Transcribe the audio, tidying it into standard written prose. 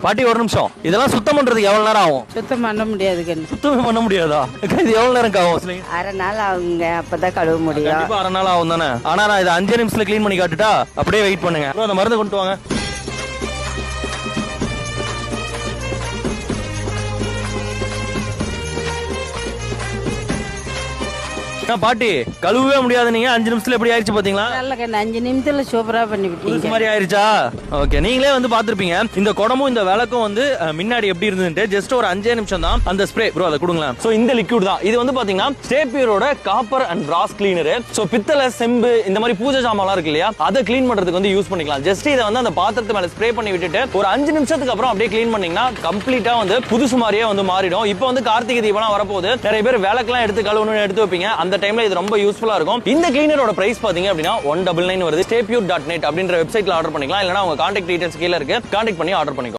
பாட்டி ஒரு நிமிஷம், இதெல்லாம் சுத்தம் பண்றதுக்கு எவ்வளவு நேரம் ஆகும்? சுத்தம் பண்ண முடியாது கண்ணு. சுத்தமே பண்ண முடியாதா? இது எவ்வளவு நேரம் ஆகும் சொல்லுங்க? அரை நாள் ஆகுங்க, அப்பதான் கழுவ முடியும். கண்டிப்பா அரை நாள் ஆகும் தானே. ஆனா நான் இதை 5 நிமிஷத்துல கிளீன் பண்ணி காட்டுட்டா? அப்படியே வெயிட் பண்ணுங்க. அந்த மருந்து கொண்டு வாங்க. பாட்டி கழுவவே முடியாது, நீங்க 5 நிமிஷத்துல எப்படி ஆயிடுச்சு பாத்தீங்களா? நல்ல கண்ணு, 5 நிமிஷத்துல சூப்பரா பண்ணி புதுசு மாதிரி ஆயிருச்சா? ஓகே, நீங்களே வந்து பாத்துருப்பீங்க இந்த குடமும் இந்த விளக்கும் வந்து முன்னாடி எப்படி இருந்துட்டு. ஜஸ்ட் ஒரு 5 நிமிஷம் தான் அந்த ஸ்ப்ரே. ப்ரோ அதை கொடுங்களேன். சோ இந்த லிக்விட் தான் இது வந்து பாத்தீங்கன்னா ஸ்டேபியரோட copper and brass cleaner. So பித்தளை, செம்பு இந்த மாதிரி பூஜை சாமான்லாம் இருக்கு இல்லையா, அதை கிளீன் பண்றதுக்கு வந்து யூஸ் பண்ணிக்கலாம். ஜஸ்ட் இதை வந்து அந்த பாத்திரத்து மேல ஸ்ப்ரே பண்ணி விட்டுட்டு ஒரு 5 நிமிஷத்துக்கு அப்புறம் அப்படியே கிளீன் பண்ணீங்கன்னா கம்ப்ளீட்டா வந்து புதுசு மாதிரியே வந்து மாறிடும். இப்போ வந்து கார்த்திகை தீபம்லாம் வரப்போகுது. நிறைய பேர் விளக்கெல்லாம் எடுத்து கழுவணும்னு எடுத்து வைப்பீங்க. அந்த டைம்ல இது ரொம்ப யூஸ்ஃபுல்லா இருக்கும். இந்த கிளீனரோட பிரைஸ் பாத்தீங்க அப்படின்னா 199 வருது. stepure.net அப்படின்ற வெப்சைட்ல ஆர்டர் பண்ணிக்கலாம். இல்லனா உங்க கான்டாக்ட் டீடைல்ஸ் கீழ இருக்கு, கான்டாக்ட் பண்ணி ஆர்டர் பண்ணிக்கோங்க.